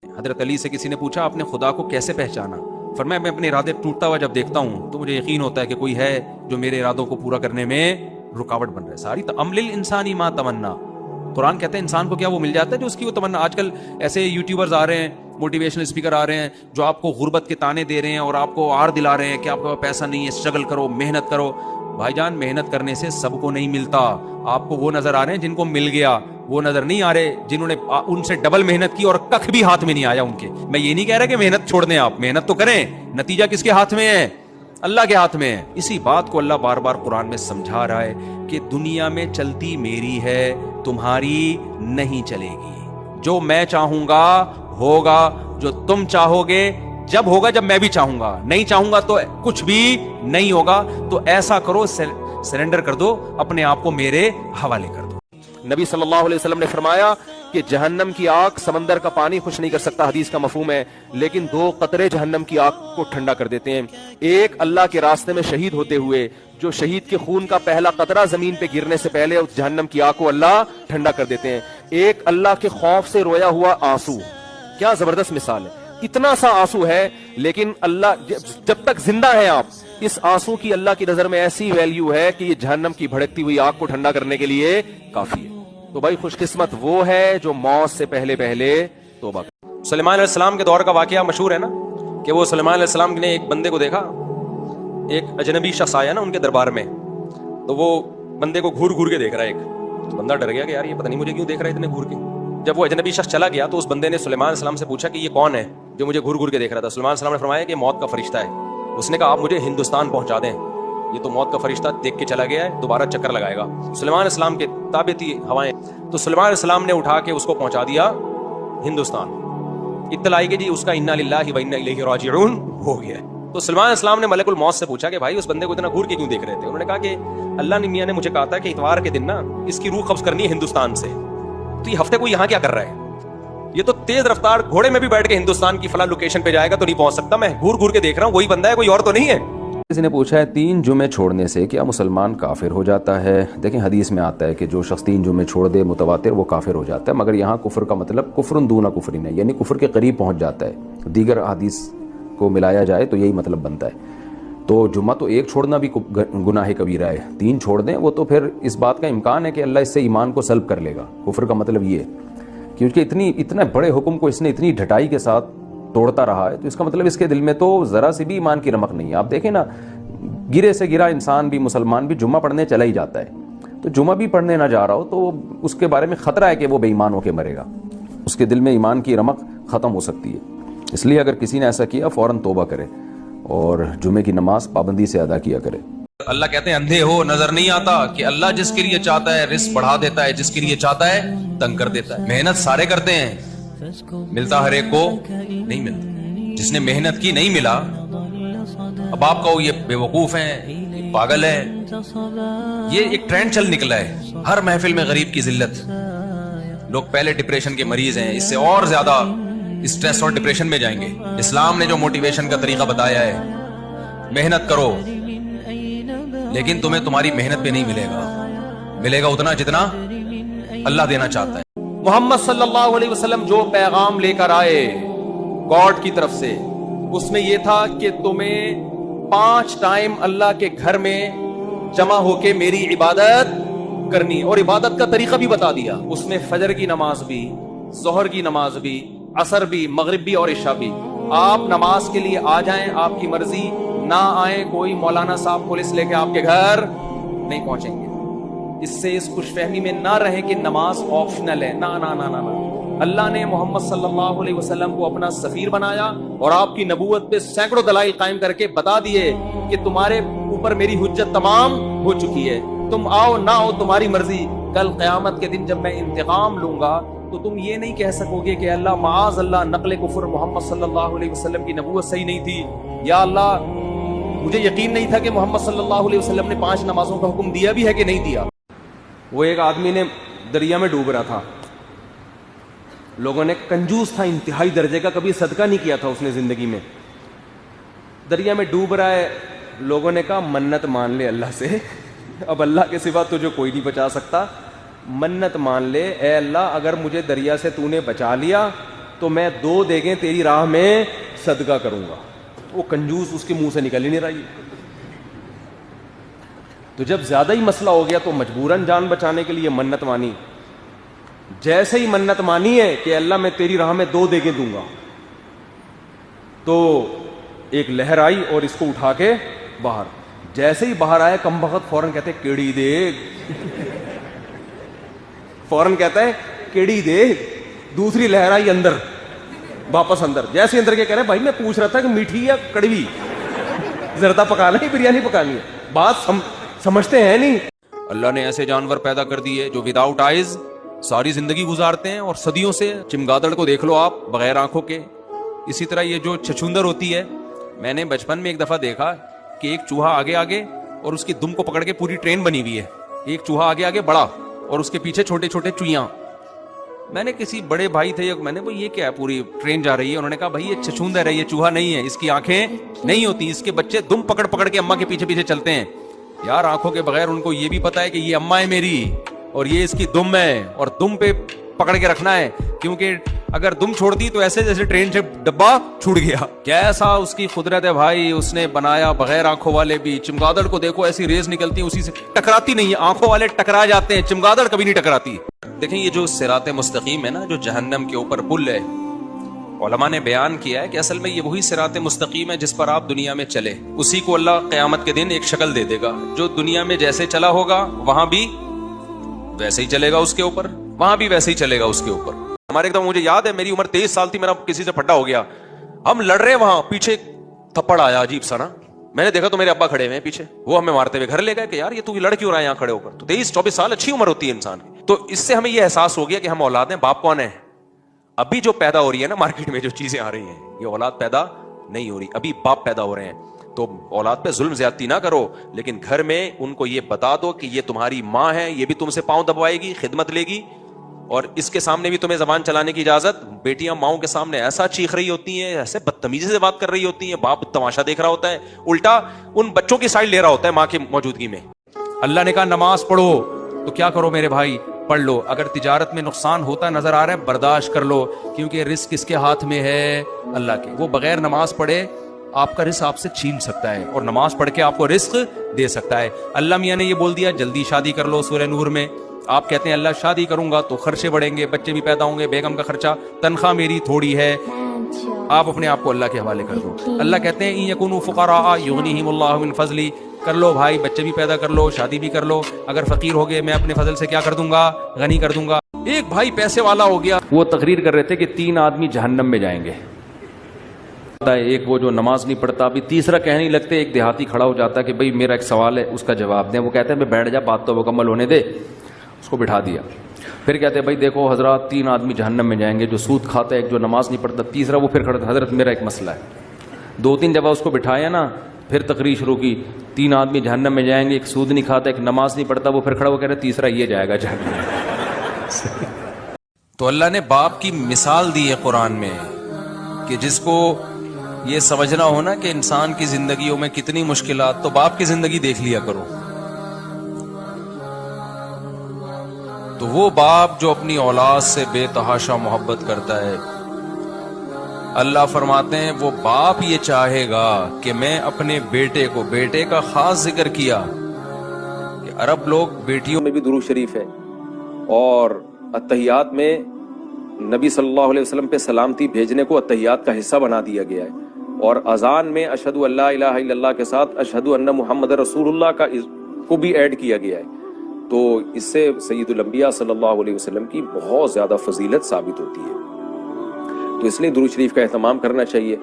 حضرت علی سے کسی نے پوچھا آپ نے خدا کو کیسے پہچانا؟ فرمایا میں اپنے ارادے ٹوٹتا ہوا جب دیکھتا ہوں تو مجھے یقین ہوتا ہے کہ کوئی ہے جو میرے ارادوں کو پورا کرنے میں رکاوٹ بن رہا ہے. ساری عمل الانسانی ما تمنا. قرآن کہتا ہے انسان کو کیا وہ مل جاتا ہے جو اس کی وہ تمنا. آج کل ایسے یوٹیوبرز آ رہے ہیں, موٹیویشنل اسپیکر آ رہے ہیں جو آپ کو غربت کے تانے دے رہے ہیں اور آپ کو آر دلا رہے ہیں کہ آپ کے پاس پیسہ نہیں ہے, اسٹرگل کرو, محنت کرو. بھائی جان محنت کرنے سے سب کو نہیں ملتا. آپ کو وہ نظر آ رہے ہیں جن کو مل گیا, وہ نظر نہیں آ رہے جنہوں نے ان سے ڈبل محنت کی اور کخ بھی ہاتھ میں نہیں آیا ان کے. میں یہ نہیں کہہ رہا کہ محنت چھوڑ دیں, آپ محنت تو کریں, نتیجہ کس کے ہاتھ میں ہے؟ اللہ کے ہاتھ میں ہے. اسی بات کو اللہ بار بار قرآن میں سمجھا رہا ہے کہ دنیا میں چلتی میری ہے, تمہاری نہیں چلے گی. جو میں چاہوں گا ہوگا, جو تم چاہو گے جب ہوگا جب میں بھی چاہوں گا, نہیں چاہوں گا تو کچھ بھی نہیں ہوگا. تو ایسا کرو, سرنڈر کر دو, اپنے آپ کو میرے حوالے کر دو. نبی صلی اللہ علیہ وسلم نے فرمایا کہ جہنم کی آگ سمندر کا پانی خوش نہیں کر سکتا, حدیث کا مفہوم ہے, لیکن 2 قطرے جہنم کی آگ کو ٹھنڈا کر دیتے ہیں. ایک اللہ کے راستے میں شہید ہوتے ہوئے, جو شہید کے خون کا پہلا قطرہ زمین پہ گرنے سے پہلے اس جہنم کی آگ کو اللہ ٹھنڈا کر دیتے ہیں. ایک اللہ کے خوف سے رویا ہوا آنسو. کیا زبردست مثال ہے. اتنا سا آنسو ہے لیکن اللہ جب تک زندہ ہیں آپ, اس آنسو کی اللہ کی نظر میں ایسی ویلیو ہے کہ یہ جہنم کی بھڑکتی ہوئی آگ کو ٹھنڈا کرنے کے لیے کافی ہے. تو بھائی خوش قسمت وہ ہے جو موت سے پہلے توبہ کرے. سلیمان علیہ السلام کے دور کا واقعہ مشہور ہے نا, کہ وہ سلیمان علیہ السلام نے ایک بندے کو دیکھا, ایک اجنبی شخص آیا نا ان کے دربار میں, تو وہ بندے کو گھور گھور کے دیکھ رہا ہے. ایک بندہ ڈر گیا کہ یار یہ پتہ نہیں مجھے کیوں دیکھ رہا ہے اتنے گھور کے. جب وہ اجنبی شخص چلا گیا تو اس بندے نے سلیمان علیہ السلام سے پوچھا کہ یہ کون ہے جو مجھے گھور گھور کے دیکھ رہا تھا؟ سلیمان علیہ السلام نے فرمایا کہ موت کا فرشتہ ہے. اس نے کہا آپ مجھے ہندوستان پہنچا دیں, یہ تو موت کا فرشتہ دیکھ کے چلا گیا ہے, دوبارہ چکر لگائے گا. سلیمان علیہ السلام کے تابع تھی ہوائیں, تو سلیمان علیہ السلام نے اٹھا کے اس کو پہنچا دیا ہندوستان. اطلاع آئی کہ جی اس کا انا للہ و انا الیہ راجعون ہو گیا. تو سلیمان علیہ السلام نے ملک الموت سے پوچھا کہ بھائی اس بندے کو اتنا گھور کے کیوں دیکھ رہے تھے؟ انہوں نے کہا کہ اللہ نے میاں نے مجھے کہا تھا کہ اتوار کے دن نا اس کی روح قبض کرنی ہے ہندوستان سے, تو یہ ہفتے کو یہاں کیا کر رہا ہے؟ یہ تو تیز رفتار گھوڑے میں بھی بیٹھ کے ہندوستان کی فلاں لوکیشن پہ جائے گا تو نہیں پہنچ سکتا, میں گھور گھور کے دیکھ رہا ہوں, وہی بندہ ہے, کوئی اور تو نہیں ہے. کسی نے پوچھا ہے 3 جمعے چھوڑنے سے کیا مسلمان کافر ہو جاتا ہے؟ دیکھیں حدیث میں آتا ہے کہ جو شخص 3 جمعے چھوڑ دے متواتر وہ کافر ہو جاتا ہے, مگر یہاں کفر کا مطلب کفرن دون کفرن ہے, یعنی کفر کے قریب پہنچ جاتا ہے. دیگر حدیث کو ملایا جائے تو یہی مطلب بنتا ہے. تو جمعہ تو 1 چھوڑنا بھی گناہ کبیرہ ہے, 3 چھوڑ دیں وہ تو پھر اس بات کا امکان ہے کہ اللہ اس سے ایمان کو سلب کر لے گا. کفر کا مطلب یہ ہے, کیونکہ اتنے بڑے حکم کو اس نے اتنی ڈھٹائی کے ساتھ توڑتا رہا ہے, تو اس کا مطلب اس کے دل میں تو ذرا سی بھی ایمان کی رمق نہیں ہے. آپ دیکھیں نا, گرے سے گرا انسان بھی, مسلمان بھی جمعہ پڑھنے چلا ہی جاتا ہے, تو جمعہ بھی پڑھنے نہ جا رہا ہو تو اس کے بارے میں خطرہ ہے کہ وہ بے ایمان ہو کے مرے گا, اس کے دل میں ایمان کی رمق ختم ہو سکتی ہے. اس لیے اگر کسی نے ایسا کیا فوراً توبہ کرے اور جمعے کی نماز پابندی سے ادا کیا کرے. اللہ کہتے ہیں اندھے ہو نظر نہیں آتا کہ اللہ جس کے لیے چاہتا ہے رزق بڑھا دیتا ہے, جس کے لیے چاہتا ہے تنگ کر دیتا ہے. محنت سارے کرتے ہیں, ملتا ہر ایک کو نہیں ملتا. جس نے محنت کی نہیں ملا, اب آپ کہو یہ بے وقوف ہیں, پاگل ہے. یہ ایک ٹرینڈ چل نکلا ہے, ہر محفل میں غریب کی ذلت. لوگ پہلے ڈپریشن کے مریض ہیں, اس سے اور زیادہ اسٹریس اور ڈپریشن میں جائیں گے. اسلام نے جو موٹیویشن کا طریقہ بتایا ہے, محنت کرو لیکن تمہیں تمہاری محنت پہ نہیں ملے گا, ملے گا اتنا جتنا اللہ دینا چاہتا ہے. محمد صلی اللہ علیہ وسلم جو پیغام لے کر آئے گاڈ کی طرف سے, اس میں یہ تھا کہ تمہیں 5 ٹائم اللہ کے گھر میں جمع ہو کے میری عبادت کرنی, اور عبادت کا طریقہ بھی بتا دیا. اس میں فجر کی نماز بھی, ظہر کی نماز بھی, عصر بھی, مغرب بھی اور عشاء بھی. آپ نماز کے لیے آ جائیں, آپ کی مرضی, نہ آئیں, کوئی مولانا صاحب پولیس لے کے آپ کے گھر نہیں پہنچیں گے. اس سے اس خوش فہمی میں نہ رہیں کہ نماز آپشنل ہے. نہ نہ نہ نہ, اللہ نے محمد صلی اللہ علیہ وسلم کو اپنا سفیر بنایا اور آپ کی نبوت پہ سینکڑوں دلائل قائم کر کے بتا دیے کہ تمہارے اوپر میری حجت تمام ہو چکی ہے, تم آؤ نہ آؤ تمہاری مرضی. کل قیامت کے دن جب میں انتقام لوں گا تو تم یہ نہیں کہہ سکو گے کہ اللہ معاذ اللہ نقل کفر, محمد صلی اللہ علیہ وسلم کی نبوت صحیح نہیں تھی, یا اللہ مجھے یقین نہیں تھا کہ محمد صلی اللہ علیہ وسلم نے 5 نمازوں کا حکم دیا بھی ہے کہ نہیں دیا. وہ ایک آدمی نے دریا میں ڈوب رہا تھا, لوگوں نے, کنجوس تھا انتہائی درجے کا, کبھی صدقہ نہیں کیا تھا اس نے زندگی میں, دریا میں ڈوب رہا ہے. لوگوں نے کہا منت مان لے اللہ سے, اب اللہ کے سوا تجھے کوئی نہیں بچا سکتا, منت مان لے, اے اللہ اگر مجھے دریا سے تو نے بچا لیا تو میں 2 دیگیں تیری راہ میں صدقہ کروں گا. وہ کنجوس اس کے منہ سے نکل ہی نہیں رہی. تو جب زیادہ ہی مسئلہ ہو گیا تو مجبوراً جان بچانے کے لیے منت مانی. جیسے ہی منت مانی ہے کہ اللہ میں تیری راہ میں 2 دیگیں دوں گا, تو ایک لہر آئی اور اس کو اٹھا کے باہر. جیسے ہی باہر آیا کم بخت فوراً کہتے ہیں کیڑی دیگ, فوراً کہتا ہے کیڑی دیگ. دوسری لہر آئی اندر, واپس اندر. جیسے اندر کے کہہ رہے بھائی میں پوچھ رہا تھا کہ میٹھی یا کڑوی, زردہ پکانا ہے بریانی پکانی ہے, بات سمجھتے ہیں نہیں. اللہ نے ایسے جانور پیدا کر دیے جو وداؤٹ آئیز ساری زندگی گزارتے ہیں اور صدیوں سے. چمگادڑ کو دیکھ لو آپ بغیر آنکھوں کے. اسی طرح یہ جو چھچھندر ہوتی ہے, میں نے بچپن میں ایک دفعہ دیکھا کہ ایک چوہا آگے آگے اور اس کی دم کو پکڑ کے پوری ٹرین بنی ہوئی ہے. ایک چوہا آگے آگے بڑا اور اس کے پیچھے چھوٹے چھوٹے چوہیاں. میں نے کسی بڑے بھائی تھے, میں نے بھائی یہ کیا ہے, پوری ٹرین جا رہی ہے. انہوں نے کہا بھائی یہ چھچھندر ہے, یہ چوہا نہیں ہے, اس کی آنکھیں نہیں ہوتی, اس کے بچے دم پکڑ پکڑ کے اماں کے پیچھے پیچھے چلتے ہیں. یار آنکھوں کے بغیر ان کو یہ بھی پتا ہے کہ یہ اماں ہے میری اور یہ اس کی دم ہے, اور دم پہ پکڑ کے رکھنا ہے, کیونکہ اگر دم چھوڑ دی تو ایسے جیسے ٹرین سے ڈبہ چھوٹ گیا. کیسا اس کی قدرت ہے بھائی, اس نے بنایا بغیر آنکھوں والے بھی. چمگادڑ کو دیکھو ایسی ریز نکلتی ہے, اسی سے ٹکراتی نہیں ہے. آنکھوں والے ٹکرا جاتے ہیں, چمگادڑ کبھی نہیں ٹکراتی. دیکھیں یہ جو صراط مستقیم ہے نا, جو جہنم کے اوپر پل ہے, علماء نے بیان کیا ہے کہ اصل میں یہ وہی صراط مستقیم ہے جس پر آپ دنیا میں چلے. اسی کو اللہ قیامت کے دن ایک شکل دے دے گا. جو دنیا میں جیسے چلا ہوگا وہاں بھی ویسے ہی چلے گا اس کے اوپر, وہاں بھی ویسے ہی چلے گا اس کے اوپر. ہمارے ایک دم مجھے یاد ہے, میری عمر 23 سال تھی, میرا کسی سے پھڈا ہو گیا, ہم لڑ رہے, وہاں پیچھے تھپڑ آیا عجیب سا نا. میں نے دیکھا تو میرے ابا کھڑے ہوئے ہیں پیچھے, وہ ہمیں مارتے ہوئے گھر لے گئے کہ یار یہ تو لڑ کیوں رہا ہے یہاں کھڑے ہو کر. تو 23-24 سال اچھی عمر ہوتی ہے انسان کی. تو اس سے ہمیں یہ احساس ہو گیا کہ ہم اولاد ہیں, باپ کون ہے. ابھی جو پیدا ہو رہی ہے نا مارکیٹ میں جو چیزیں آ رہی ہیں, یہ اولاد پیدا نہیں ہو رہی, ابھی باپ پیدا ہو رہے ہیں. تو اولاد پہ ظلم زیادتی نہ کرو, لیکن گھر میں ان کو یہ بتا دو کہ یہ تمہاری ماں ہے, یہ بھی تم سے پاؤں دبوائے گی, خدمت لے گی, اور اس کے سامنے بھی تمہیں زبان چلانے کی اجازت. بیٹیاں ماؤں کے سامنے ایسا چیخ رہی ہوتی ہیں, ایسے بدتمیزی سے بات کر رہی ہوتی ہیں, باپ تماشا دیکھ رہا ہوتا ہے, الٹا ان بچوں کی سائڈ لے رہا ہوتا ہے ماں کی موجودگی میں. اللہ نے کہا نماز پڑھو, تو کیا کرو میرے بھائی, پڑھ لو. اگر تجارت میں نقصان ہوتا نظر آ رہا ہے برداشت کر لو, کیونکہ رزق کس کے ہاتھ میں ہے, اللہ کے. وہ بغیر نماز پڑھے آپ کا رزق آپ سے چھین سکتا ہے, اور نماز پڑھ کے آپ کو رزق دے سکتا ہے. اللہ میاں نے یہ بول دیا جلدی شادی کر لو. سورہ نور میں آپ کہتے ہیں اللہ شادی کروں گا تو خرچے بڑھیں گے, بچے بھی پیدا ہوں گے, بیگم کا خرچہ, تنخواہ میری تھوڑی ہے, آپ اپنے آپ کو اللہ کے حوالے کر دو. اللہ کہتے ہیں ان یکونوا فقراء یغنیہم اللہ من فضلی, کر لو بھائی, بچے بھی پیدا کر لو, شادی بھی کر لو. اگر فقیر ہو گئے میں اپنے فضل سے کیا کر دوں گا, غنی کر دوں گا. ایک بھائی پیسے والا ہو گیا, وہ تقریر کر رہے تھے کہ 3 آدمی جہنم میں جائیں گے. ایک وہ جو نماز نہیں پڑھتا, ابھی تیسرا کہنے نہیں لگتے, ایک دیہاتی کھڑا ہو جاتا ہے کہ بھائی میرا ایک سوال ہے, اس کا جواب دیں. وہ کہتے ہیں بیٹھ جا, بات تو مکمل ہونے دے. اس کو بٹھا دیا. پھر کہتے ہیں بھائی دیکھو حضرات 3 آدمی جہنم میں جائیں گے, جو سود کھاتا ہے, ایک جو نماز نہیں پڑھتا. تیسرا وہ پھر کھڑا تھا, حضرت میرا ایک مسئلہ ہے. 2-3 جگہ اس کو بٹھایا نا, پھر تقریر شروع کی. 3 آدمی جہنم میں جائیں گے, ایک سود نہیں کھاتا, ایک نماز نہیں پڑھتا. وہ پھر کھڑا ہو کہہ رہے تیسرا یہ جائے گا جہنم. تو اللہ نے باپ کی مثال دی ہے قرآن میں, کہ جس کو یہ سمجھنا ہونا کہ انسان کی زندگیوں میں کتنی مشکلات, تو باپ کی زندگی دیکھ لیا کرو. تو وہ باپ جو اپنی اولاد سے بے تحاشا محبت کرتا ہے, اللہ فرماتے ہیں وہ باپ یہ چاہے گا کہ میں اپنے بیٹے کو, بیٹے کا خاص ذکر کیا کہ عرب لوگ بیٹیوں میں بھی درود شریف ہے, اور اتحیات میں نبی صلی اللہ علیہ وسلم پہ سلامتی بھیجنے کو اتحیات کا حصہ بنا دیا گیا ہے, اور اذان میں اشہد ان لا الہ الا اللہ کے ساتھ اشہد ان محمد رسول اللہ کو بھی ایڈ کیا گیا ہے. تو اس سے سید الانبیاء صلی اللہ علیہ وسلم کی بہت زیادہ فضیلت ثابت ہوتی ہے. تو اس لیے درود شریف کا اہتمام کرنا چاہیے.